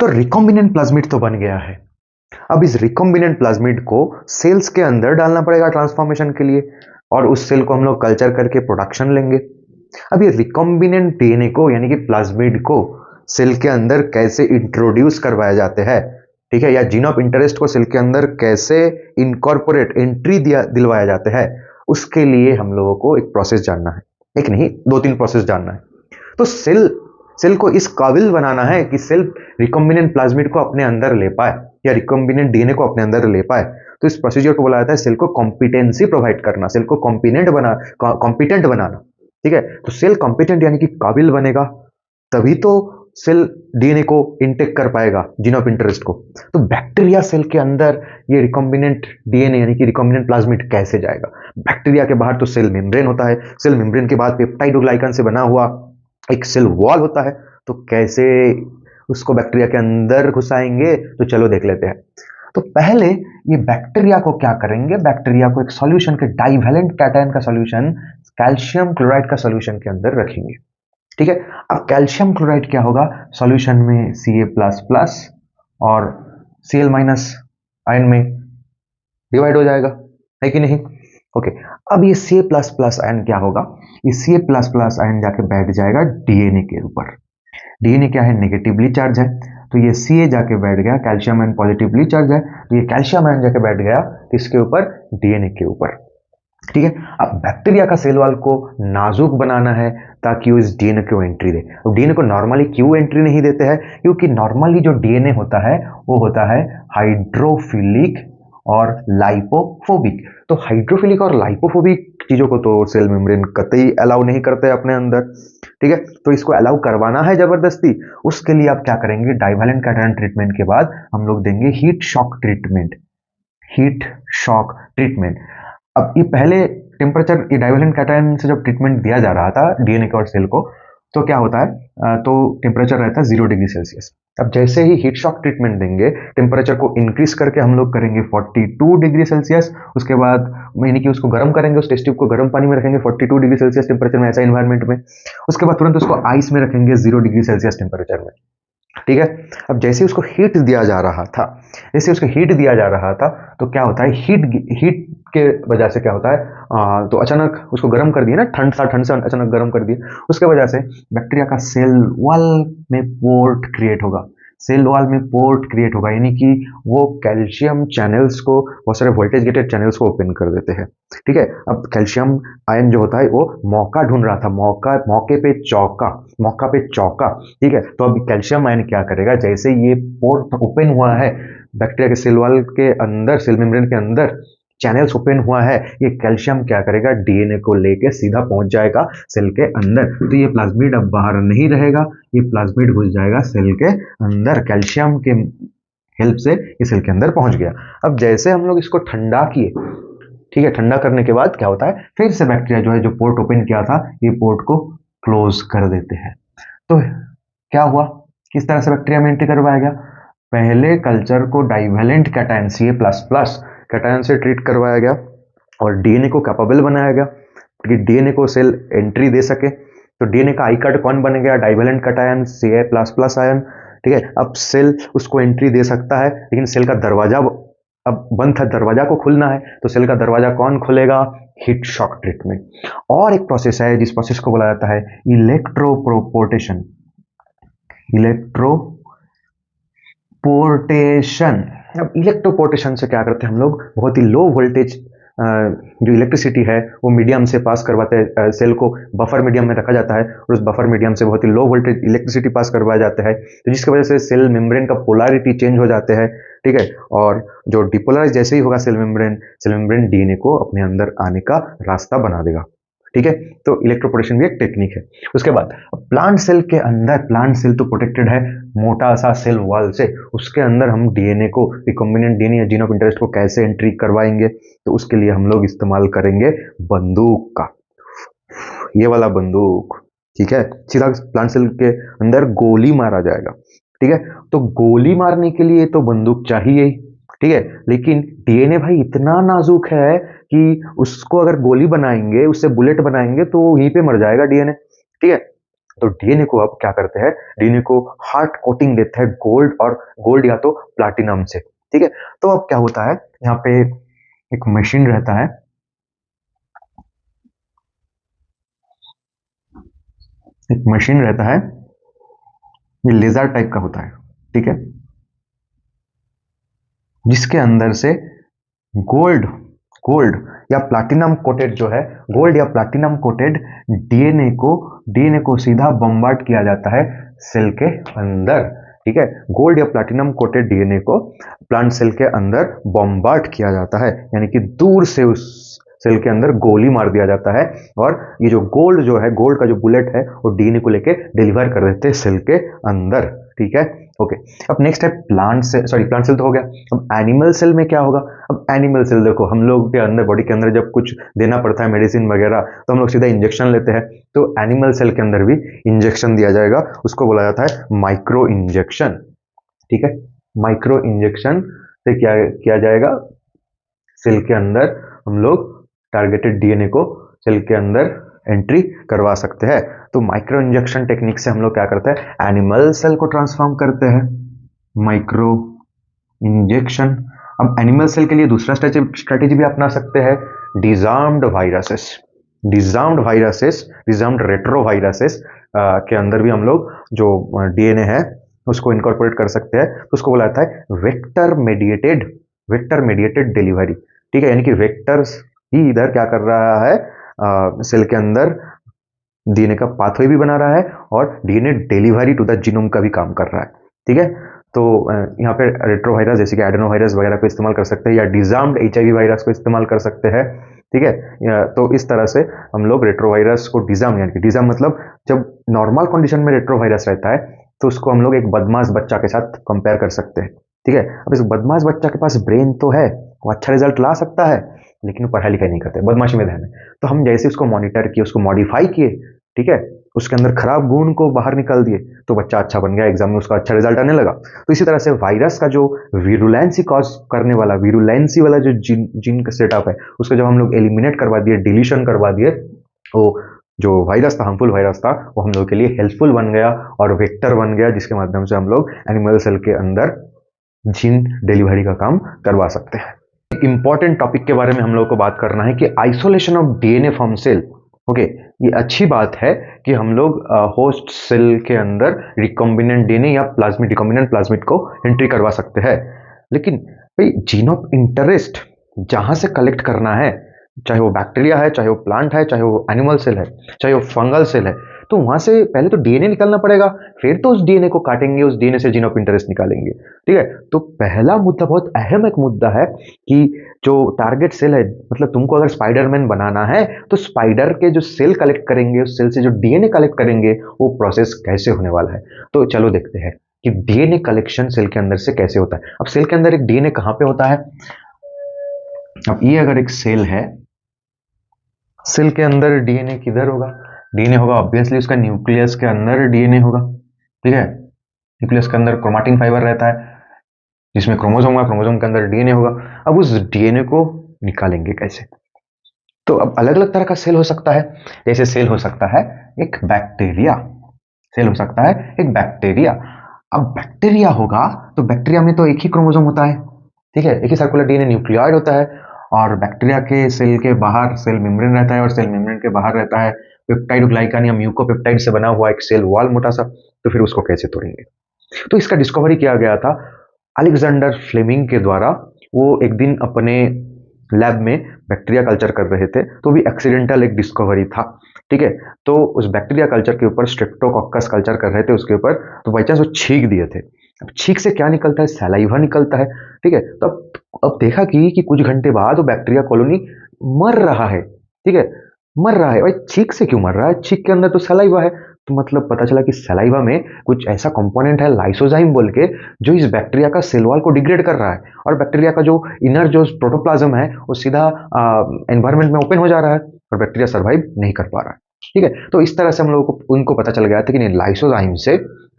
तो recombinant plasmid तो बन गया है। अब इस रिकॉम्बिनेंट प्लाज्मिड को सेल्स के अंदर डालना पड़ेगा ट्रांसफॉर्मेशन के लिए, और उस सेल को हम लोग कल्चर करके प्रोडक्शन लेंगे। अब ये रिकॉम्बिनेंट डीएनए को यानी कि प्लाज्मिड को सेल के अंदर कैसे इंट्रोड्यूस करवाया जाते हैं, ठीक है, या जीन ऑफ इंटरेस्ट को सेल के अंदर कैसे इनकॉर्पोरेट एंट्री दिलवाया जाते हैं, उसके लिए हम लोगों को एक प्रोसेस जानना है। एक नहीं, 2-3 प्रोसेस जानना है। तो सेल को इस काबिल बनाना है कि सेल रिकॉम्बिनेंट प्लाज्मिड को अपने अंदर ले पाए या रिकॉम्बिनेंट डीएनए को अपने अंदर ले पाए। तो इस प्रोसीजर को बोला जाता है सेल को कॉम्पिटेंसी प्रोवाइड करना, सेल को कॉम्पिटेंट बनाना। ठीक है, तो सेल कॉम्पिटेंट यानी कि काबिल बनेगा, तभी तो सेल डीएनए को इनटेक कर पाएगा, जीन ऑफ इंटरेस्ट को। तो बैक्टीरिया सेल के अंदर ये रिकॉम्बिनेंट डीएनए यानी कि रिकॉम्बिनेंट प्लाज्मिड कैसे जाएगा? बैक्टीरिया के बाहर तो सेल मेम्ब्रेन होता है, सेल मेम्ब्रेन के बाद पेप्टाइडोग्लाइकन से बना हुआ एक सेल वॉल होता है। तो कैसे उसको बैक्टीरिया के अंदर घुसाएंगे? तो चलो देख लेते हैं। तो पहले ये बैक्टीरिया को क्या करेंगे, बैक्टीरिया को एक सॉल्यूशन के डाइवैलेंट कैटायन का सॉल्यूशन कैल्शियम क्लोराइड का सॉल्यूशन के अंदर रखेंगे। ठीक है, अब कैल्शियम क्लोराइड क्या होगा, सॉल्यूशन में Ca++ और Cl- आयन में डिवाइड हो जाएगा, है कि नहीं? ओके, अब ये Ca++ आयन क्या होगा, ये Ca++ आयन जाके बैठ जाएगा डीएनए के ऊपर। डीएनए क्या है, नेगेटिवली चार्ज है, तो ये Ca जाके बैठ गया, कैल्शियम आयन पॉजिटिवली चार्ज है, तो ये कैल्शियम आयन जाके बैठ गया किसके ऊपर, डीएनए के ऊपर। ठीक है, अब बैक्टीरिया का सेल वॉल को नाजुक बनाना है ताकि वो इस डीएनए को एंट्री दे। तो डीएनए को नॉर्मली क्यों एंट्री नहीं देते हैं? क्योंकि नॉर्मली जो डीएनए होता है वो होता है हाइड्रोफिलिक और लाइपोफोबिक। तो हाइड्रोफिलिक और लाइपोफोबिक चीजों को तो सेल मेम्ब्रेन कतई अलाउ नहीं करते अपने अंदर। ठीक है, तो इसको अलाउ करवाना है जबरदस्ती। उसके लिए आप क्या करेंगे, डाइवैलेंट कैटायन ट्रीटमेंट के बाद हम लोग देंगे heat shock treatment. Heat shock treatment, अब ये पहले टेम्परेचर, ये डाइवैलेंट कैटायन से जब ट्रीटमेंट दिया जा रहा था डीएनए और सेल को, तो क्या होता है, तो टेम्परेचर रहता है 0 डिग्री सेल्सियस। अब जैसे ही हीट शॉक ट्रीटमेंट देंगे, टेम्परेचर को इंक्रीज करके हम लोग करेंगे 42 डिग्री सेल्सियस। उसके बाद यानी कि उसको गर्म करेंगे, उस टेस्ट ट्यूब को गर्म पानी में रखेंगे 42 डिग्री सेल्सियस टेम्परेचर में, ऐसा इन्वायरमेंट में। उसके बाद तुरंत उसको आइस में रखेंगे 0 डिग्री सेल्सियस टेम्परेचर में। ठीक है, अब जैसे उसको हीट दिया जा रहा था, जैसे उसको हीट दिया जा रहा था, तो क्या होता है, हीट के वजह से क्या होता है, तो अचानक उसको गर्म कर दिया ना, ठंड से अचानक गर्म कर दिया, उसके वजह से बैक्टीरिया का सेल वॉल में पोर्ट क्रिएट होगा। सेल वॉल में पोर्ट क्रिएट होगा यानी कि वो कैल्शियम चैनल्स को, बहुत सारे वोल्टेज गेटेड चैनल्स को ओपन कर देते हैं। ठीक है, अब कैल्शियम आयन जो होता है वो मौका ढूंढ रहा था, मौका पे चौका। ठीक है, तो अब कैल्शियम आयन क्या करेगा, जैसे ये पोर्ट ओपन हुआ है बैक्टीरिया के सेल वॉल के अंदर, सेल मेम्ब्रेन के अंदर चैनल्स ओपन हुआ है, ये कैल्शियम क्या करेगा, डीएनए को लेके सीधा पहुंच जाएगा सेल के अंदर। तो ये प्लाज्मिड अब बाहर नहीं रहेगा, ये प्लाज्मिड घुस जाएगा सेल के अंदर, कैल्शियम के हेल्प से ये सेल के अंदर पहुंच गया। अब जैसे हम लोग इसको ठंडा किए, ठीक है, ठंडा करने के बाद क्या होता है, फिर से बैक्टीरिया जो है, जो पोर्ट ओपन किया था, ये पोर्ट को क्लोज कर देते हैं। तो क्या हुआ, किस तरह से बैक्टीरिया में एंट्री करवाया गया, पहले कल्चर को डाइवैलेंट कैटायन Ca++ कैटायन से ट्रीट करवाया गया और डीएनए को कैपेबल बनाया गया कि डीएनए को सेल एंट्री दे सके। तो डीएनए का आई कार्ड कौन बन गया, डाइवैलेंट कैटायन Ca++ आयन। ठीक है, अब सेल उसको एंट्री दे सकता है, लेकिन सेल का दरवाजा अब बंद था, दरवाजा को खुलना है, तो सेल का दरवाजा कौन खोलेगा, हीट शॉक ट्रीटमेंट। और एक प्रोसेस है जिस प्रोसेस को बोला जाता है इलेक्ट्रोपोर्टेशन। अब इलेक्ट्रोपोर्टेशन से क्या करते हैं हम लोग, बहुत ही लो वोल्टेज जो इलेक्ट्रिसिटी है वो मीडियम से पास करवाते हैं, सेल को बफर मीडियम में रखा जाता है और उस बफर मीडियम से बहुत ही लो वोल्टेज इलेक्ट्रिसिटी पास करवाया जाता है, तो जिसकी वजह से सेल मेम्ब्रेन का पोलैरिटी चेंज हो जाते हैं। ठीक है, और जो डिपोलराइज जैसे ही होगा सेल मेम्ब्रेन डीएनए को अपने अंदर आने का रास्ता बना देगा। ठीक है, तो इलेक्ट्रोपोरेशन भी एक टेक्निक है। उसके बाद प्लांट सेल के अंदर, प्लांट सेल तो प्रोटेक्टेड है मोटा सा सेल वॉल से, उसके अंदर हम डीएनए को, रिकॉम्बिनेंट डीएनए या जीन ऑफ इंटरेस्ट को कैसे एंट्री करवाएंगे, तो उसके लिए हम लोग इस्तेमाल करेंगे बंदूक का, ये वाला बंदूक। ठीक है, सीधा प्लांट सेल के अंदर गोली मारा जाएगा। ठीक है, तो गोली मारने के लिए तो बंदूक चाहिए ही। ठीक है, लेकिन डीएनए भाई इतना नाजुक है कि उसको अगर गोली बनाएंगे, उससे बुलेट बनाएंगे, तो वहीं पे मर जाएगा डीएनए। ठीक है, तो डीएनए को अब क्या करते हैं, डीएनए को हार्ड कोटिंग देते हैं गोल्ड, और गोल्ड या तो प्लाटिनम से। ठीक है, तो अब क्या होता है, यहाँ पे एक मशीन रहता है, एक मशीन रहता है, ये लेजर टाइप का होता है। ठीक है, जिसके अंदर से गोल्ड गोल्ड या प्लाटिनम कोटेड जो है, गोल्ड या प्लाटिनम कोटेड डीएनए को सीधा बम्बार्ड किया जाता है सेल के अंदर। ठीक है, गोल्ड या प्लाटिनम कोटेड डीएनए को प्लांट सेल के अंदर बम्बार्ड किया जाता है, यानी कि दूर से उस सेल के अंदर गोली मार दिया जाता है, और ये जो गोल्ड का जो बुलेट है वो डीएनए को लेके डिलीवर कर देते हैं सेल के अंदर। ठीक है, ओके। अब नेक्स्ट है प्लांट सेल तो हो गया। अब एनिमल सेल में क्या होगा, अब एनिमल सेल देखो, हम लोग के अंदर, बॉडी के अंदर जब कुछ देना पड़ता है मेडिसिन वगैरह, तो हम लोग सीधा इंजेक्शन लेते हैं, तो एनिमल सेल के अंदर भी इंजेक्शन दिया जाएगा, उसको बोला जाता है माइक्रो इंजेक्शन। ठीक है, माइक्रो इंजेक्शन से क्या किया जाएगा, सेल के अंदर हम लोग टारगेटेड डीएनए को सेल के अंदर एंट्री करवा सकते हैं। तो माइक्रो इंजेक्शन टेक्निक से हम लोग क्या करते हैं, एनिमल सेल को ट्रांसफॉर्म करते हैं, माइक्रो इंजेक्शन। अब एनिमल सेल के लिए दूसरा स्ट्रेटेजी भी अपना सकते हैं, डिजार्म्ड रेट्रोवायरसेस के अंदर भी हम लोग जो डीएनए है उसको इनकॉर्पोरेट कर सकते हैं, तो उसको बोला जाता है वेक्टर मेडिएटेड डिलीवरी। ठीक है, यानी कि वेक्टर्स ही इधर क्या कर रहा है, सेल के अंदर डीएनए का पाथवे भी बना रहा है और DNA delivery to the genome का भी काम कर रहा है। ठीक है, तो यहाँ पे रेट्रोवायरस जैसे कि एडेनोवायरस वगैरह को इस्तेमाल कर सकते हैं, या डिजार्म्ड एचआईवी वायरस को इस्तेमाल कर सकते हैं। ठीक है, तो इस तरह से हम लोग रेट्रोवायरस को डिजार्म, यानी कि डिजार्म मतलब जब नॉर्मल कंडीशन में रेट्रोवायरस रहता है तो उसको हम लोग एक बदमाश बच्चा के साथ कंपेयर कर सकते हैं। ठीक है, अब इस बदमाश बच्चा के पास ब्रेन तो है, वो अच्छा रिजल्ट ला सकता है, लेकिन वो पढ़ाई लिखाई नहीं करते, बदमाशी में ध्यान है। तो हम जैसे उसको मॉनिटर किए, उसको मॉडिफाई किए, ठीक है, उसके अंदर खराब गुण को बाहर निकाल दिए, तो बच्चा अच्छा बन गया, एग्जाम में उसका अच्छा रिजल्ट आने लगा। तो इसी तरह से वायरस का जो विरुलेंसी कॉज करने वाला, विरुलेंसी वाला जो जीन का सेटअप है, उसको जब हम लोग एलिमिनेट करवा दिए, डिलीशन करवा दिए, वो जो वायरस था, हार्मफुल वायरस था, वो हम लोग के लिए हेल्पफुल बन गया और वेक्टर बन गया, जिसके माध्यम से हम लोग एनिमल सेल के अंदर जीन डिलीवरी का काम करवा सकते हैं। एक इंपॉर्टेंट टॉपिक के बारे में हम लोग को बात करना है कि isolation of DNA from cell. Okay, ये अच्छी बात है कि हम लोग होस्ट सेल के अंदर रिकॉम्बिनेंट डीएनए या रिकॉम्बिनेंट प्लाज्मिड को एंट्री करवा सकते हैं, लेकिन भाई जीन ऑफ इंटरेस्ट जहां से कलेक्ट करना है, चाहे वो बैक्टीरिया है, चाहे वो प्लांट है, चाहे वो एनिमल सेल है, चाहे वो फंगल सेल है, तो वहां से पहले तो डीएनए निकालना पड़ेगा, फिर तो उस डीएनए को काटेंगे, उस डीएनए से जीन ऑफ इंटरेस्ट निकालेंगे। ठीक है, तो पहला मुद्दा बहुत अहम एक मुद्दा है कि जो टारगेट सेल है, मतलब तुमको अगर स्पाइडरमैन बनाना है तो स्पाइडर के जो सेल कलेक्ट करेंगे, उस सेल से जो डीएनए कलेक्ट करेंगे, वो प्रोसेस कैसे होने वाला है। तो चलो देखते हैं कि डीएनए कलेक्शन सेल के अंदर से कैसे होता है। अब सेल के अंदर एक डीएनए कहां पे होता है, अब ये अगर एक सेल है, सेल के अंदर डीएनए किधर होगा, डीएनए होगा ऑब्वियसली उसका न्यूक्लियस के अंदर डीएनए होगा। ठीक है, न्यूक्लियस के अंदर क्रोमैटिन फाइबर रहता है जिसमें क्रोमोसोम होगा, क्रोमोसोम के अंदर डीएनए होगा। अब उस डीएनए को निकालेंगे कैसे, तो अब अलग अलग तरह का सेल हो सकता है। जैसे सेल हो सकता है एक बैक्टीरिया, सेल हो सकता है एक बैक्टीरिया। अब बैक्टीरिया होगा तो बैक्टीरिया में तो एक ही क्रोमोसोम होता है, ठीक है, एक ही सर्कुलर डीएनए न्यूक्लियोइड होता है, और बैक्टीरिया के सेल के बाहर सेल मेम्ब्रेन रहता है, और सेल मेम्ब्रेन के बाहर रहता है पेप्टाइड ग्लाइकान या म्यूकोपेप्टाइड से बना हुआ एक सेल वॉल मोटा सा। तो फिर उसको कैसे तोड़ेंगे, तो इसका डिस्कवरी किया गया था अलेक्जेंडर फ्लेमिंग के द्वारा। वो एक दिन अपने लैब में बैक्टीरिया कल्चर कर रहे थे, तो भी एक्सीडेंटल एक डिस्कवरी था। ठीक है, तो उस बैक्टीरिया कल्चर के ऊपर स्ट्रेप्टोकोकस कल्चर कर रहे थे उसके ऊपर, तो बाई चांस वो छींक दिए थे। अब छींक से क्या निकलता है, सलाइवा निकलता है। ठीक है, तो अब देखा कि कुछ घंटे बाद वो बैक्टीरिया कॉलोनी मर रहा है। ठीक है, मर रहा है, भाई छींक से क्यों मर रहा है, छींक के अंदर तो सलाइवा है। तो मतलब पता चला कि सलाइवा में कुछ ऐसा कंपोनेंट है लाइसोजाइम बोल के, जो इस बैक्टीरिया का सेल वॉल को डिग्रेड कर रहा है, और बैक्टीरिया का जो इनर जो प्रोटोप्लाज्म है वो सीधा एनवायरनमेंट में ओपन हो जा रहा है, और बैक्टीरिया सर्वाइव नहीं कर पा रहा है। ठीक है, तो इस तरह से हम लोगों को उनको पता चल गया था कि नहीं, लाइसोजाइम से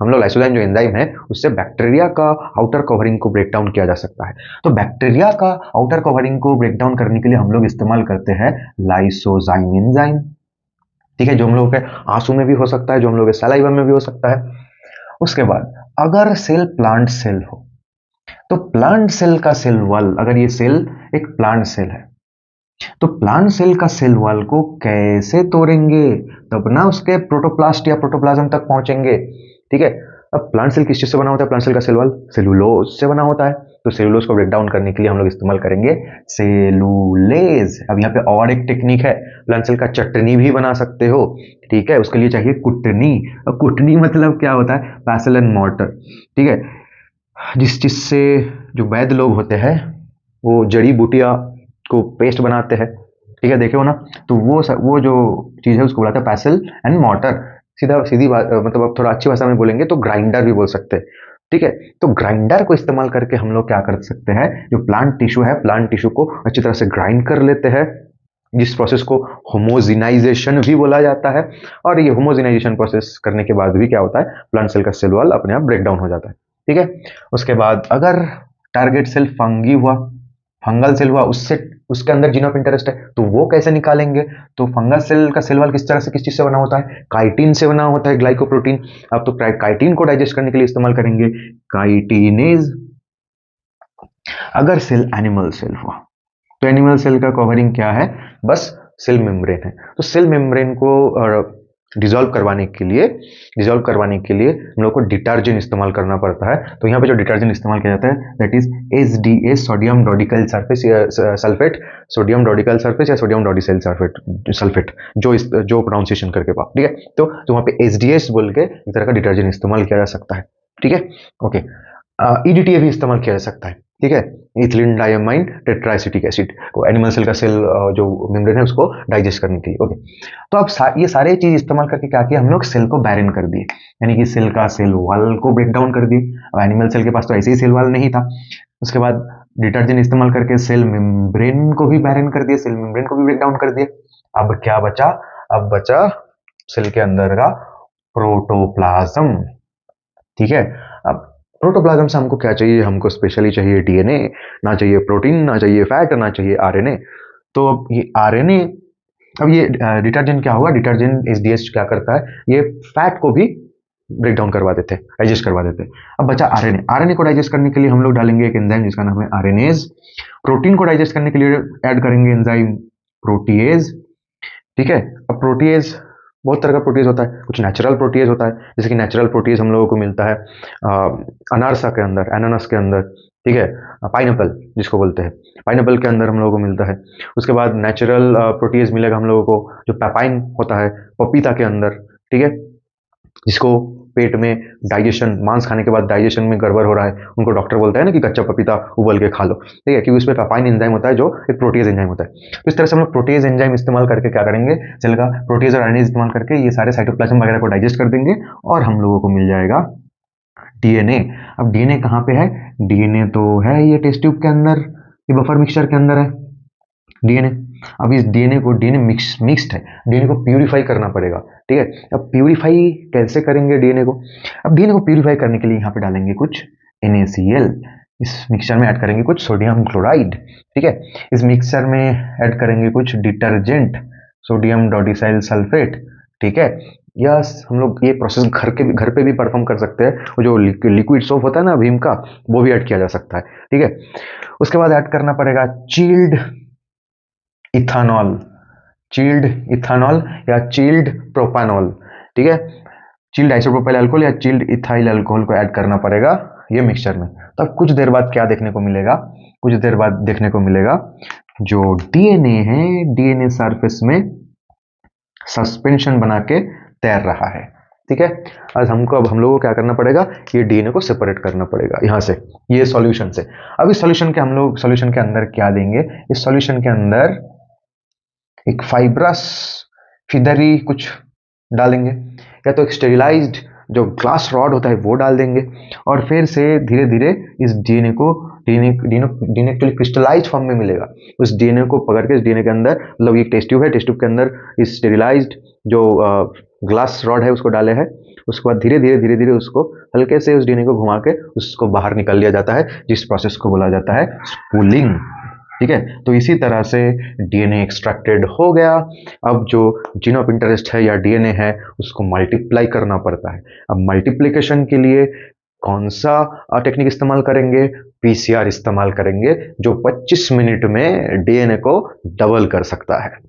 हम लोग, लाइसोजाइम जो एंजाइम है उससे बैक्टीरिया का आउटर कवरिंग को ब्रेक डाउन किया जा सकता है। तो बैक्टीरिया का आउटर कवरिंग को ब्रेक डाउन करने के लिए हम लोग इस्तेमाल करते हैं लाइसोजाइम एंजाइम। ठीक है, जो हम लोगों के आंसू में भी हो सकता है, जो हम लोगों के सलाइवा में भी हो सकता है। उसके बाद अगर सेल प्लांट सेल हो तो प्लांट सेल का सेल वॉल, अगर ये सेल एक प्लांट सेल है तो प्लांट सेल का सेल वॉल को कैसे तोड़ेंगे, तब ना उसके प्रोटोप्लास्ट या प्रोटोप्लाज्म तक पहुंचेंगे। ठीक है, अब प्लांट सेल किस चीज से बना होता है? प्लांट सेल का सेल वॉल सेलुलोज से बना होता है, तो सेलुलोज को ब्रेक डाउन करने के लिए हम लोग इस्तेमाल करेंगे सेलुलेज। अब यहाँ पे और एक टेक्निक है, प्लांट सेल का चटनी भी बना सकते हो। ठीक है, उसके लिए चाहिए कुटनी। अब कुटनी मतलब क्या होता है? पैसल एंड मॉर्टर। ठीक है, जिस चीज से जो वैद्य लोग होते हैं वो जड़ी बूटियां को पेस्ट बनाते हैं। ठीक है, देखे हो ना? तो वो जो चीज है उसको बुलाते हैं पैसल एंड मॉर्टर। सीधा सीधी बात, मतलब अब थोड़ा अच्छी भाषा में बोलेंगे तो ग्राइंडर भी बोल सकते हैं। ठीक है, तो ग्राइंडर को इस्तेमाल करके हम लोग क्या कर सकते हैं, जो प्लांट टिश्यू है, प्लांट टिश्यू को अच्छी तरह से ग्राइंड कर लेते हैं, जिस प्रोसेस को होमोजिनाइजेशन भी बोला जाता है। और ये होमोजिनाइजेशन प्रोसेस करने के बाद भी क्या होता है, प्लांट सेल का सेल वॉल अपने आप ब्रेक डाउन हो जाता है। ठीक है, उसके बाद अगर टारगेट सेल फंगी हुआ, फंगल सेल हुआ, उससे उसके अंदर जीन ऑफ इंटरेस्ट है, तो वो कैसे निकालेंगे? तो फंगल सेल का सेल वॉल किस तरह से, किस चीज से बना होता है? काइटिन से बना होता है, ग्लाइकोप्रोटीन। अब तो काइटिन को डाइजेस्ट करने के लिए इस्तेमाल करेंगे काइटिनेज। अगर सेल एनिमल सेल हुआ तो एनिमल सेल का कवरिंग क्या है? बस सेल मेम्ब्रेन है। तो सेल मेम्ब्रेन को डिसॉल्व करवाने के लिए हम लोग को डिटर्जेंट इस्तेमाल करना पड़ता है। तो यहाँ पे जो डिटर्जेंट इस्तेमाल किया जाता है that is SDS, sodium dodecyl sulphate, sodium dodecyl sulphate या सोडियम डोडिसल सल्फेट, जो प्रोनाउंसिएशन करके पाओ। ठीक है, तो वहाँ पे एसडीएस बोल के एक तरह का डिटर्जेंट इस्तेमाल किया जा सकता है। ठीक है, ओके। ईडीटीए भी इस्तेमाल किया जा सकता है। ठीक है, इथिलीन डायमाइन टेट्राएसिटिक एसिड को एनिमल सेल का सेल जो मेम्ब्रेन है उसको डाइजेस्ट करने के लिए। ओके, तो अब ये सारे चीज इस्तेमाल करके क्या किया हम लोग? सेल को बैरन कर दिए, यानी कि सेल का सेल वॉल को ब्रेक डाउन कर दिए। अब एनिमल सेल के पास तो ऐसे ही सेल वॉल नहीं था। उसके बाद डिटर्जेंट इस्तेमाल करके सेल मेम्ब्रेन को भी बैरन कर दिया, सेल मेम्ब्रेन को भी ब्रेक डाउन कर दिया। अब क्या बचा? अब बचा सेल के अंदर का प्रोटोप्लाज्म। ठीक है, अब प्रोटोप्लाज्म से हमको क्या चाहिए? हमको स्पेशली चाहिए डीएनए, ना चाहिए प्रोटीन, ना चाहिए फैट, ना चाहिए आरएनए। तो अब ये आरएनए, अब ये डिटर्जेंट क्या होगा? डिटर्जेंट एसडीएस क्या करता है? ये फैट को भी ब्रेक डाउन करवा देते हैं, डाइजेस्ट करवा देते हैं। अब बचा आरएनए। आरएनए को डाइजेस्ट करने के लिए हम लोग डालेंगे एक एंजाइम जिसका नाम है आरएनएज। प्रोटीन को डाइजेस्ट करने के लिए ऐड करेंगे एंजाइम प्रोटीएज। ठीक है, अब प्रोटीएज बहुत तरह का प्रोटीज होता है, कुछ नेचुरल प्रोटीज होता है, जैसे कि नेचुरल प्रोटीज हम लोगों को मिलता है अनारसा के अंदर, एनानस के अंदर। ठीक है, पाइनएप्पल जिसको बोलते हैं, पाइनएप्पल के अंदर हम लोगों को मिलता है। उसके बाद नेचुरल प्रोटीज मिलेगा हम लोगों को जो पेपाइन होता है पपीता के अंदर। ठीक है, जिसको पेट में डाइजेशन, मांस खाने के बाद डाइजेशन में गड़बड़ हो रहा है, उनको डॉक्टर बोलता है ना कि कच्चा पपीता उबल के खा लो। ठीक है, क्योंकि उसमें पेपाइन एंजाइम होता है जो एक प्रोटीज एंजाइम होता है। तो इस तरह से हम लोग प्रोटीज एंजाइम इस्तेमाल करके क्या करेंगे? सेल का प्रोटीज और आरएनए इस्तेमाल करके ये सारे साइटोप्लाज्म वगैरह को डाइजेस्ट कर देंगे और हम लोगों को मिल जाएगा डीएनए। अब डीएनए कहाँ पे है? डीएनए तो है ये टेस्ट ट्यूब के अंदर, ये बफर मिक्सचर के अंदर है डीएनए। अब इस डीएनए को, डीएनए मिक्स्ड है, डीएनए को प्यूरिफाई करना पड़ेगा। ठीक है, अब प्यूरिफाई कैसे करेंगे डीएनए को? अब डीएनए को प्यूरिफाई करने के लिए यहाँ पे डालेंगे कुछ NaCl, इस मिक्सचर में ऐड करेंगे कुछ सोडियम क्लोराइड। ठीक है, इस मिक्सचर में ऐड करेंगे कुछ डिटर्जेंट सोडियम डोडिसाइल सल्फेट। ठीक है, यस, हम लोग ये प्रोसेस घर पे भी परफॉर्म कर सकते हैं। वो जो लिक्विड सोप होता है ना भीम का, वो भी ऐड किया जा सकता है। ठीक है, उसके बाद ऐड करना पड़ेगा चिल्ड इथानॉल, चिल्ड इथानॉल या चिल्ड प्रोपानॉल। ठीक है, चिल्ड आइसोप्रोपाइल अल्कोहल या चिल्ड इथाइल अल्कोहल को ऐड करना पड़ेगा ये मिक्सचर में। तो अब कुछ देर बाद क्या देखने को मिलेगा? कुछ देर बाद देखने को मिलेगा जो डीएनए है, डीएनए सरफेस में सस्पेंशन बना के तैर रहा है। ठीक है, आज हमको, अब हम लोगों को क्या करना पड़ेगा? ये डीएनए को सेपरेट करना पड़ेगा यहाँ से, ये सॉल्यूशन से। अब इस सॉल्यूशन के हम लोग सॉल्यूशन के अंदर क्या देंगे? इस सॉल्यूशन के अंदर एक फाइब्रस फिदरी कुछ डालेंगे, या तो एक स्टेरिलाइज्ड जो ग्लास रॉड होता है वो डाल देंगे, और फिर से धीरे धीरे इस डीएनए को, डीएनए एक्चुअली क्रिस्टलाइज्ड फॉर्म में मिलेगा। उस डीएनए को पकड़ के इस डीएनए के अंदर, मतलब ये टेस्ट ट्यूब है, टेस्ट ट्यूब के अंदर इस स्टेरिलाइज्ड जो ग्लास रॉड है उसको डाले है। उसके बाद धीरे धीरे उसको हल्के से उस डीएनए को घुमा के उसको बाहर निकाल लिया जाता है, जिस प्रोसेस को बोला जाता है स्पूलिंग। ठीक है, तो इसी तरह से डीएनए एक्सट्रैक्टेड हो गया। अब जो जीन ऑफ इंटरेस्ट है या डीएनए है उसको मल्टीप्लाई करना पड़ता है। अब मल्टीप्लिकेशन के लिए कौन सा टेक्निक इस्तेमाल करेंगे? पीसीआर इस्तेमाल करेंगे, जो 25 मिनट में डीएनए को डबल कर सकता है।